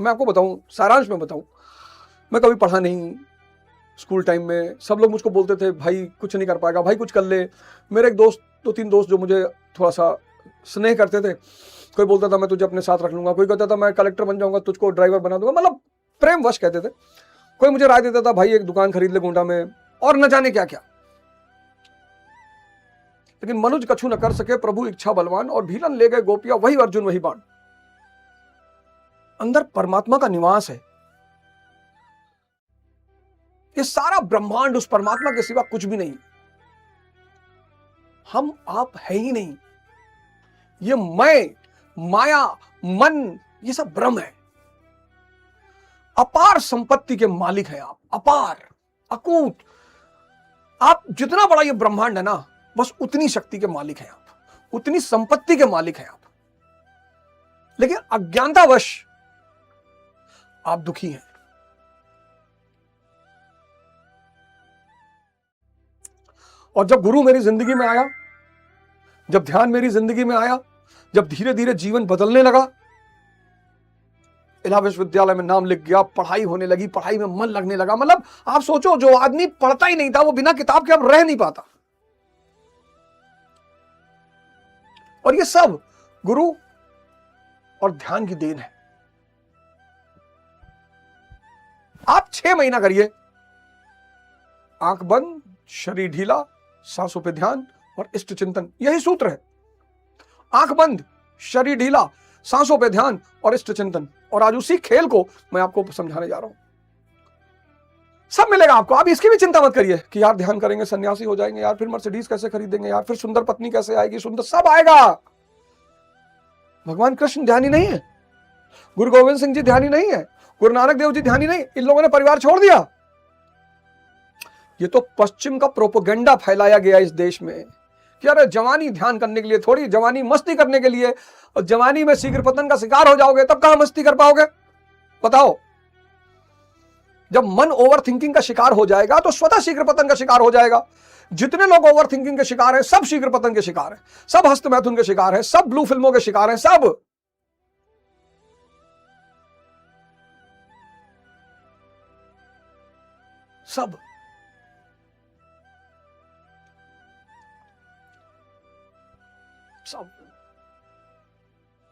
मैं आपको बताऊं, सारांश में बताऊं, मैं कभी पढ़ा नहीं। स्कूल टाइम में सब लोग मुझको बोलते थे भाई कुछ नहीं कर पाएगा, भाई कुछ कर ले। मेरे एक दोस्त, 2-3 दोस्त जो मुझे थोड़ा सा स्नेह करते थे, कोई बोलता था मैं तुझे अपने साथ रख लूंगा, कोई कहता था मैं कलेक्टर बन जाऊंगा, तुझको ड्राइवर बना दूंगा, मतलब प्रेम वश कहते थे। कोई मुझे राय देता था भाई एक दुकान खरीद ले गोंडा में, और न जाने क्या क्या। लेकिन मनुज कछु न कर सके, प्रभु इच्छा बलवान, और भीलन ले गए गोपिया, वही अर्जुन वही बाण। अंदर परमात्मा का निवास है। ये सारा ब्रह्मांड उस परमात्मा के सिवा कुछ भी नहीं। हम आप है ही नहीं। ये मैं, माया, मन, ये सब ब्रह्म है। अपार संपत्ति के मालिक हैं आप, अपार, अकूट। आप जितना बड़ा ये ब्रह्मांड है ना, बस उतनी शक्ति के मालिक हैं आप, उतनी संपत्ति के मालिक हैं आप। लेकिन अज्ञानतावश आप दुखी हैं। और जब गुरु मेरी जिंदगी में आया, जब ध्यान मेरी जिंदगी में आया, जब धीरे धीरे जीवन बदलने लगा, इलाहाबाद विश्वविद्यालय में नाम लिख गया, पढ़ाई होने लगी, पढ़ाई में मन लगने लगा। मतलब आप सोचो, जो आदमी पढ़ता ही नहीं था वो बिना किताब के अब रह नहीं पाता। और ये सब गुरु और ध्यान की देन है। आप 6 महीना करिए, आंख बंद, शरीर ढीला, सांसों पे ध्यान और इष्ट चिंतन, यही सूत्र है। आंख बंद, शरीर ढीला, सांसों पे ध्यान और इष्ट चिंतन। और आज उसी खेल को मैं आपको समझाने जा रहा हूं। सब मिलेगा आपको, आप इसकी भी चिंता मत करिए कि यार ध्यान करेंगे सन्यासी हो जाएंगे, यार फिर मर्सिडीज कैसे खरीदेंगे, यार फिर सुंदर पत्नी कैसे आएगी, सुंदर सब आएगा। भगवान कृष्ण ध्यानी नहीं है, गुरु गोविंद सिंह जी ध्यानी नहीं है, गुरु नानक देव जी ध्यानी नहीं। इन लोगों ने परिवार छोड़ दिया। ये तो पश्चिम का प्रोपेगेंडा फैलाया गया इस देश में कि अरे जवानी ध्यान करने के लिए थोड़ी, जवानी मस्ती करने के लिए, और जवानी में शीघ्र पतन का शिकार हो जाओगे तब कहां मस्ती कर पाओगे बताओ। जब मन ओवर थिंकिंग का शिकार हो जाएगा तो स्वतः शीघ्र पतन का शिकार हो जाएगा। जितने लोग ओवर थिंकिंग के शिकार हैं सब शीघ्र पतन के शिकार हैं, सब हस्त मैथुन के शिकार हैं, सब ब्लू फिल्मों के शिकार हैं, सब। सब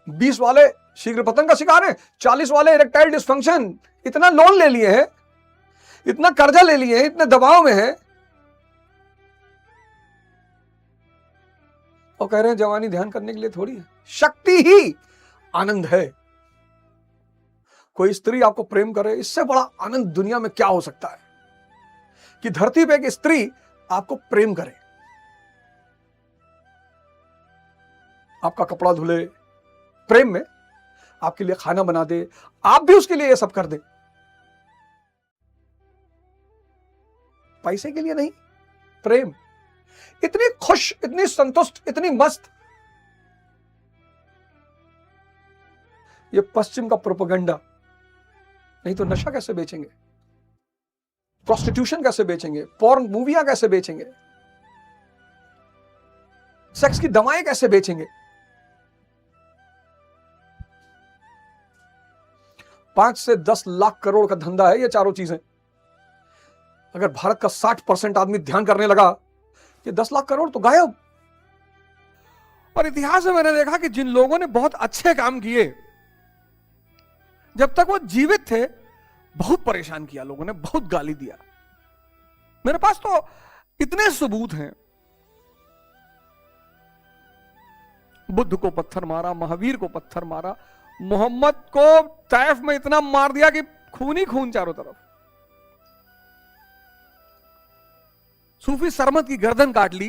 20 वाले शीघ्र पतन का शिकार हैं, 40 वाले इरेक्टाइल डिस्फंक्शन, इतना लोन ले लिए हैं, इतना कर्जा ले लिए हैं, इतने दबाव में हैं, और कह रहे हैं जवानी ध्यान करने के लिए थोड़ी है। शक्ति ही आनंद है। कोई स्त्री आपको प्रेम करे, इससे बड़ा आनंद दुनिया में क्या हो सकता है कि धरती पे एक स्त्री आपको प्रेम करे, आपका कपड़ा धुले प्रेम में, आपके लिए खाना बना दे, आप भी उसके लिए ये सब कर दे, पैसे के लिए नहीं, प्रेम। इतनी खुश, इतनी संतुष्ट, इतनी मस्त। ये पश्चिम का प्रोपेगेंडा। नहीं तो नशा कैसे बेचेंगे, प्रोस्टिट्यूशन कैसे बेचेंगे, पॉर्न मूवियां कैसे बेचेंगे, सेक्स की दवाएं कैसे बेचेंगे। 5 से 10 लाख करोड़ का धंधा है ये चारों चीजें। अगर भारत का 60% आदमी ध्यान करने लगा, ये 10 लाख करोड़ तो गायब। और इतिहास में मैंने देखा कि जिन लोगों ने बहुत अच्छे काम किए, जब तक वो जीवित थे बहुत परेशान किया लोगों ने, बहुत गाली दिया। मेरे पास तो इतने सबूत हैं। बुद्ध को पत्थर मारा, महावीर को पत्थर मारा, मोहम्मद को तैफ में इतना मार दिया कि खून ही खून चारों तरफ। सूफी सरमत की गर्दन काट ली।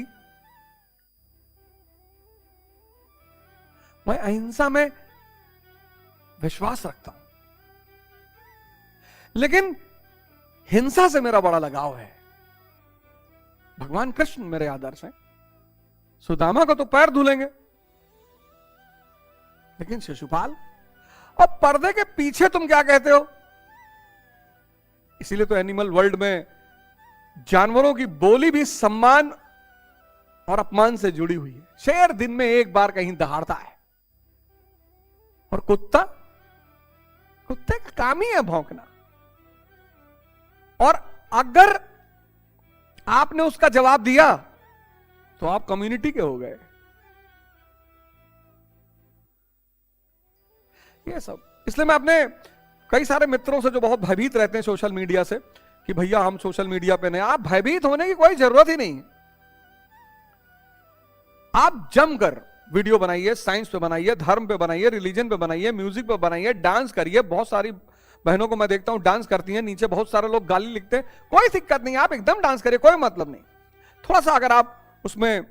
मैं अहिंसा में विश्वास रखता हूं, लेकिन हिंसा से मेरा बड़ा लगाव है। भगवान कृष्ण मेरे आदर्श हैं। सुदामा को तो पैर धुलेंगे, लेकिन शिशुपाल और पर्दे के पीछे तुम क्या कहते हो। इसीलिए तो एनिमल वर्ल्ड में जानवरों की बोली भी सम्मान और अपमान से जुड़ी हुई है। शेर दिन में एक बार कहीं दहाड़ता है, और कुत्ता कुत्ते का काम ही है भौंकना। और अगर आपने उसका जवाब दिया तो आप कम्युनिटी के हो गए। ये सब इसलिए मैं अपने कई सारे मित्रों से जो बहुत भयभीत रहते हैं सोशल मीडिया से कि भैया हम सोशल मीडिया पे नहीं, आप भयभीत होने की कोई जरूरत ही नहीं है। आप जमकर वीडियो बनाइए, साइंस पे बनाइए, धर्म पे बनाइए, रिलीजन पे बनाइए, म्यूजिक पे बनाइए, डांस करिए। बहुत सारी बहनों को मैं देखता हूं डांस करती हैं, नीचे बहुत सारे लोग गाली लिखते हैं, कोई दिक्कत नहीं, आप एकदम डांस करिए, कोई मतलब नहीं। थोड़ा सा अगर आप उसमें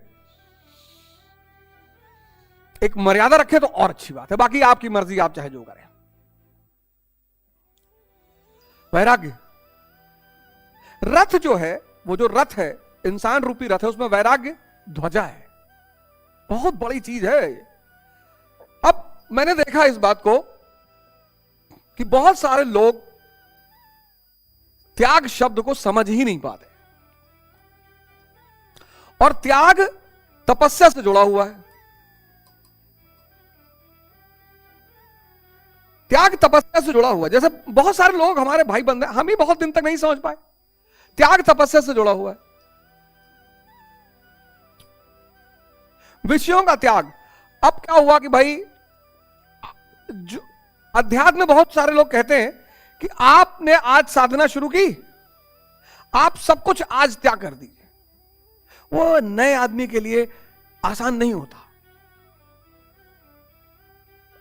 एक मर्यादा रखें तो और अच्छी बात है, बाकी आपकी मर्जी, आप चाहे जो करें। वैराग्य रथ जो है, वो जो रथ है, इंसान रूपी रथ है, उसमें वैराग्य ध्वजा है, बहुत बड़ी चीज है। अब मैंने देखा इस बात को कि बहुत सारे लोग त्याग शब्द को समझ ही नहीं पाते, और त्याग तपस्या से जुड़ा हुआ है। त्याग तपस्या से जुड़ा हुआ है। जैसे बहुत सारे लोग हमारे भाई बंदे, हम ही बहुत दिन तक नहीं समझ पाए, त्याग तपस्या से जुड़ा हुआ है। विषयों का त्याग। अब क्या हुआ कि भाई अध्यात्म में बहुत सारे लोग कहते हैं कि आपने आज साधना शुरू की, आप सब कुछ आज त्याग कर दीजिए। वो नए आदमी के लिए आसान नहीं होता।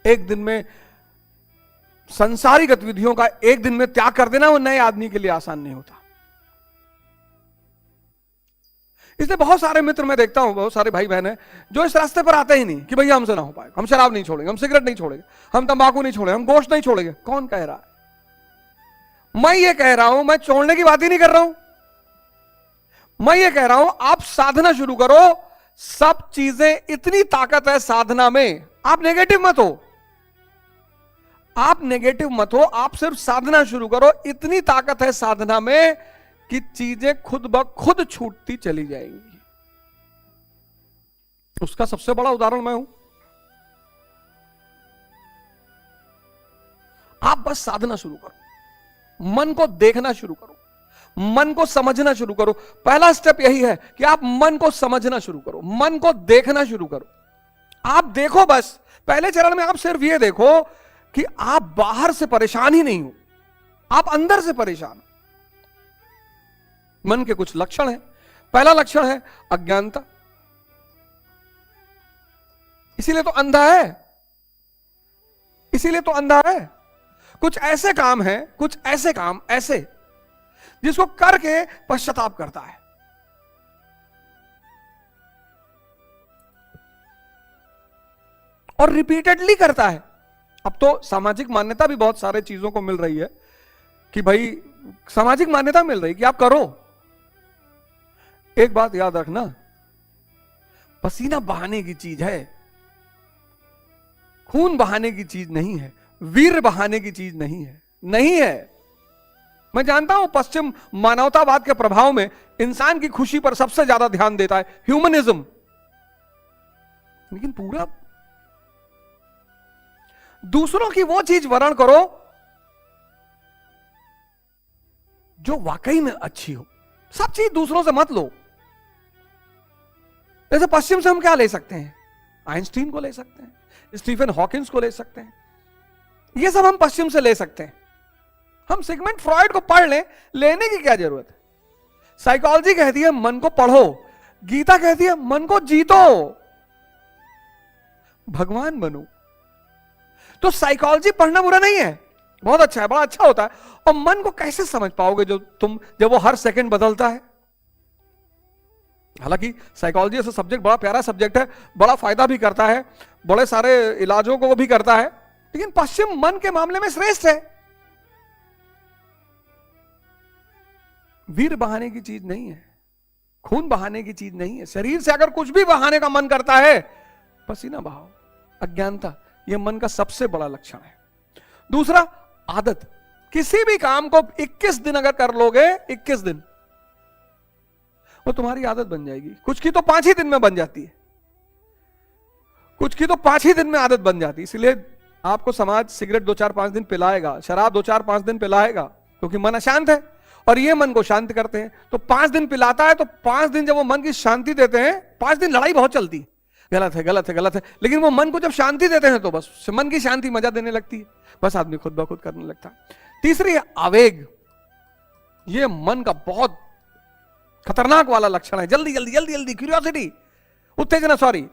एक दिन में संसारी गतिविधियों का एक दिन में त्याग कर देना वो नए आदमी के लिए आसान नहीं होता। इसलिए बहुत सारे मित्र मैं देखता हूं, बहुत सारे भाई बहन हैं जो इस रास्ते पर आते ही नहीं कि भैया हमसे ना हो पाएगा, हम शराब नहीं छोड़ेंगे, हम सिगरेट नहीं छोड़ेंगे, हम तंबाकू नहीं छोड़ेंगे, हम गोश्त नहीं छोड़ेंगे। कौन कह रहा है? मैं ये कह रहा हूं, मैं छोड़ने की बात ही नहीं कर रहा हूं, मैं ये कह रहा हूं आप साधना शुरू करो। सब चीजें, इतनी ताकत है साधना में। आप नेगेटिव मत हो, आप नेगेटिव मत हो, आप सिर्फ साधना शुरू करो। इतनी ताकत है साधना में कि चीजें खुद ब खुद छूटती चली जाएंगी। उसका सबसे बड़ा उदाहरण मैं हूं। आप बस साधना शुरू करो, मन को देखना शुरू करो, मन को समझना शुरू करो। पहला स्टेप यही है कि आप मन को समझना शुरू करो, मन को देखना शुरू करो। आप देखो, बस पहले चरण में आप सिर्फ ये देखो कि आप बाहर से परेशान ही नहीं हो, आप अंदर से परेशान हो। मन के कुछ लक्षण हैं। पहला लक्षण है अज्ञानता, इसीलिए तो अंधा है, इसीलिए तो अंधा है। कुछ ऐसे काम हैं, कुछ ऐसे काम ऐसे जिसको करके पश्चाताप करता है। और रिपीटेडली करता है। अब तो सामाजिक मान्यता भी बहुत सारे चीजों को मिल रही है कि भाई सामाजिक मान्यता मिल रही है कि आप करो। एक बात याद रखना, पसीना बहाने की चीज है, खून बहाने की चीज नहीं है, वीर बहाने की चीज नहीं है, नहीं है। मैं जानता हूं पश्चिम मानवतावाद के प्रभाव में इंसान की खुशी पर सबसे ज्यादा ध्यान देता है, ह्यूमनिज्म। लेकिन पूरा दूसरों की वो चीज वर्ण करो जो वाकई में अच्छी हो। सब चीज दूसरों से मत लो। जैसे पश्चिम से हम क्या ले सकते हैं? आइंस्टीन को ले सकते हैं, स्टीफन हॉकिंस को ले सकते हैं, ये सब हम पश्चिम से ले सकते हैं। हम सिगमंड फ्रॉइड को पढ़ लें, लेने की क्या जरूरत है? साइकोलॉजी कहती है मन को पढ़ो, गीता कहती है मन को जीतो, भगवान बनो। तो साइकोलॉजी पढ़ना बुरा नहीं है, बहुत अच्छा है, बड़ा अच्छा होता है। और मन को कैसे समझ पाओगे जब वो हर सेकंड बदलता है? हालांकि साइकोलॉजी ऐसा सब्जेक्ट बड़ा प्यारा सब्जेक्ट है, बड़ा फायदा भी करता है, बड़े सारे इलाजों को भी करता है, लेकिन पश्चिम मन के मामले में श्रेष्ठ है। वीर बहाने की चीज नहीं है, खून बहाने की चीज नहीं है। शरीर से अगर कुछ भी बहाने का मन करता है, पसीना बहाओ। अज्ञानता, यह मन का सबसे बड़ा लक्षण है। दूसरा, आदत। किसी भी काम को 21 दिन अगर कर लोगे, 21 दिन, वो तुम्हारी आदत बन जाएगी। कुछ की तो 5 ही दिन में बन जाती है, कुछ की तो 5 ही दिन में आदत बन जाती है। इसलिए आपको समाज सिगरेट 2-4-5 दिन पिलाएगा, शराब 2-4-5 दिन पिलाएगा, क्योंकि मन अशांत है और ये मन को शांत करते हैं। तो 5 दिन पिलाता है, तो 5 दिन जब वो मन की शांति देते हैं, 5 दिन लड़ाई बहुत चलती, गलत है गलत है गलत है, लेकिन वो मन को जब शांति देते हैं तो बस मन की शांति मजा देने लगती है, बस आदमी खुद ब खुद करने लगता है। तीसरी है आवेग। ये मन का बहुत खतरनाक वाला लक्षण है। जल्दी जल्दी जल्दी जल्दी, क्यूरियोसिटी, उत्तेजना, सॉरी,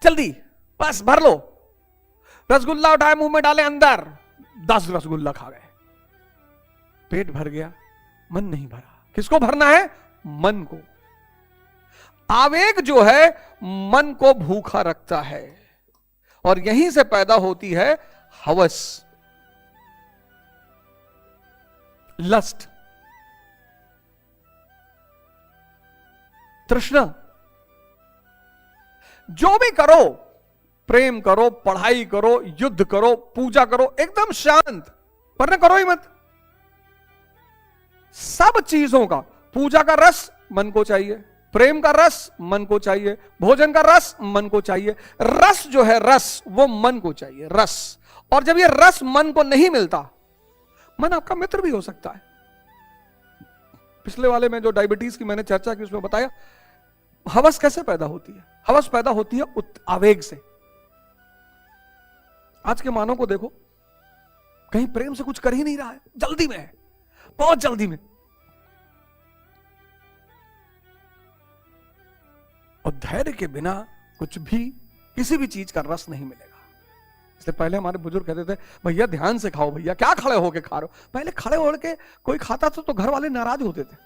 जल्दी बस भर लो। रसगुल्ला उठाए मुंह में डाले, अंदर 10 रसगुल्ला खा गए, पेट भर गया, मन नहीं भरा। किसको भरना है? मन को। आवेग जो है मन को भूखा रखता है और यहीं से पैदा होती है हवस, लस्ट, तृष्णा। जो भी करो, प्रेम करो, पढ़ाई करो, युद्ध करो, पूजा करो, एकदम शांत, वरना करो ही मत। सब चीजों का, पूजा का रस मन को चाहिए, प्रेम का रस मन को चाहिए, भोजन का रस मन को चाहिए। रस जो है, रस वो मन को चाहिए, रस। और जब ये रस मन को नहीं मिलता, मन आपका मित्र भी हो सकता है। पिछले वाले में जो डायबिटीज की मैंने चर्चा की, उसमें बताया हवस कैसे पैदा होती है। हवस पैदा होती है आवेग से। आज के मानव को देखो, कहीं प्रेम से कुछ कर ही नहीं रहा है, जल्दी में है, बहुत जल्दी में। और धैर्य के बिना कुछ भी, किसी भी चीज का रस नहीं मिलेगा। इसलिए पहले हमारे बुजुर्ग कहते थे, भैया ध्यान से खाओ, भैया क्या खड़े होके खा रहे हो। पहले खड़े होके कोई खाता था तो घर वाले नाराज होते थे।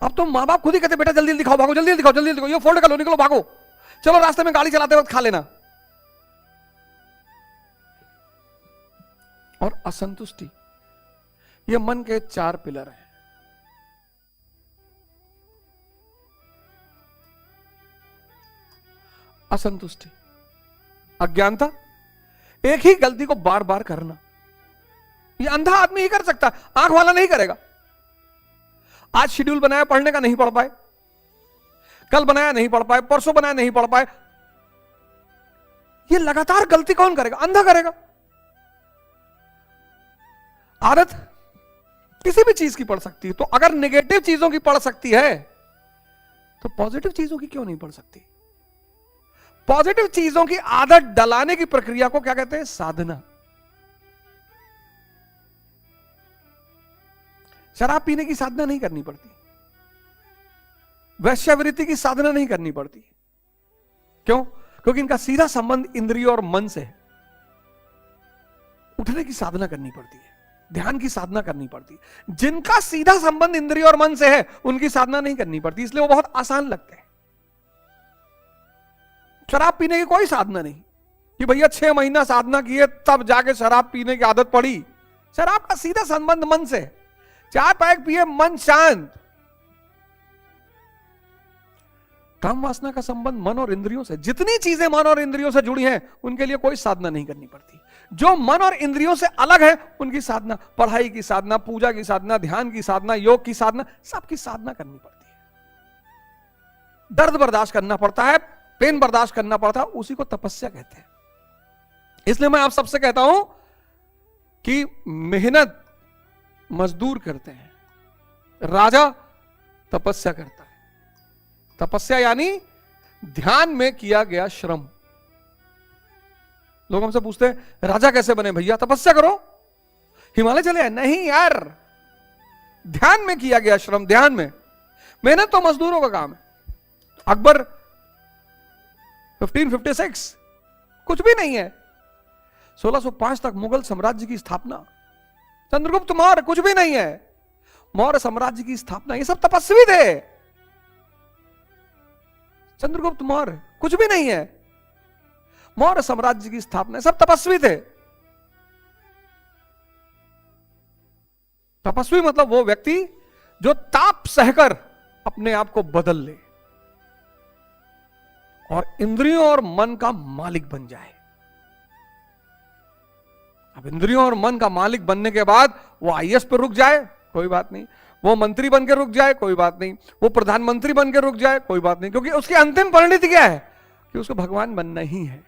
अब तो माँ बाप खुद ही कहते, बेटा जल्दी जल्दी खाओ, भागो, जल्दी जल्दी खाओ, जल्दी जल्दी खाओ, ये फोल्ड कर लो, निकलो, भागो, चलो रास्ते में गाड़ी चलाते वक्त खा लेना। और असंतुष्टि, ये मन के 4 पिलर हैं। असंतुष्टि, अज्ञानता, एक ही गलती को बार बार करना। ये अंधा आदमी ही कर सकता, आंख वाला नहीं करेगा। आज शेड्यूल बनाया पढ़ने का, नहीं पढ़ पाए, कल बनाया नहीं पढ़ पाए, परसों बनाया नहीं पढ़ पाए। ये लगातार गलती कौन करेगा? अंधा करेगा। आदत किसी भी चीज की पढ़ सकती है, तो अगर नेगेटिव चीजों की पढ़ सकती है तो पॉजिटिव चीजों की क्यों नहीं पढ़ सकती? पॉजिटिव चीजों की आदत डलाने की प्रक्रिया को क्या कहते हैं? साधना। शराब पीने की साधना नहीं करनी पड़ती, वैश्यावृत्ति की साधना नहीं करनी पड़ती। क्यों? क्योंकि इनका सीधा संबंध इंद्रियों और मन से है। उठने की साधना करनी पड़ती है, ध्यान की साधना करनी पड़ती है। जिनका सीधा संबंध इंद्रियों और मन से है, उनकी साधना नहीं करनी पड़ती, इसलिए वो बहुत आसान लगते हैं। शराब पीने की कोई साधना नहीं कि भैया 6 महीना साधना किए तब जाके शराब पीने की आदत पड़ी। शराब का सीधा संबंध मन से है। 4 पैक पिए, मन शांत। काम वासना का संबंध मन और इंद्रियों से। जितनी चीजें मन और इंद्रियों से जुड़ी हैं, उनके लिए कोई साधना नहीं करनी पड़ती। जो मन और इंद्रियों से अलग है, उनकी साधना, पढ़ाई की साधना, पूजा की साधना, ध्यान की साधना, योग की साधना, सबकी साधना करनी पड़ती है। दर्द बर्दाश्त करना पड़ता है, पेन बर्दाश्त करना पड़ता है, उसी को तपस्या कहते हैं। इसलिए मैं आप सबसे कहता हूं कि मेहनत मजदूर करते हैं, राजा तपस्या करता है। तपस्या यानी ध्यान में किया गया श्रम। लोग हमसे पूछते हैं राजा कैसे बने? भैया तपस्या करो, हिमालय चले? नहीं यार, ध्यान में किया गया श्रम। ध्यान में मेहनत तो मजदूरों का काम है। अकबर 1556 कुछ भी नहीं है, 1605 तक मुगल साम्राज्य की स्थापना। चंद्रगुप्त मौर्य कुछ भी नहीं है, मौर्य साम्राज्य की स्थापना। ये सब तपस्वी थे। चंद्रगुप्त मौर्य कुछ भी नहीं है, मौर्य साम्राज्य की स्थापना, सब तपस्वी थे। तपस्वी मतलब वो व्यक्ति जो ताप सहकर अपने आप को बदल ले और इंद्रियों और मन का मालिक बन जाए। अब इंद्रियों और मन का मालिक बनने के बाद वो आईएएस पर रुक जाए, कोई बात नहीं। वो मंत्री बन के रुक जाए, कोई बात नहीं। वो प्रधानमंत्री बन के रुक जाए, कोई बात नहीं। क्योंकि उसकी अंतिम परिणति क्या है? कि उसको भगवान बनना ही है।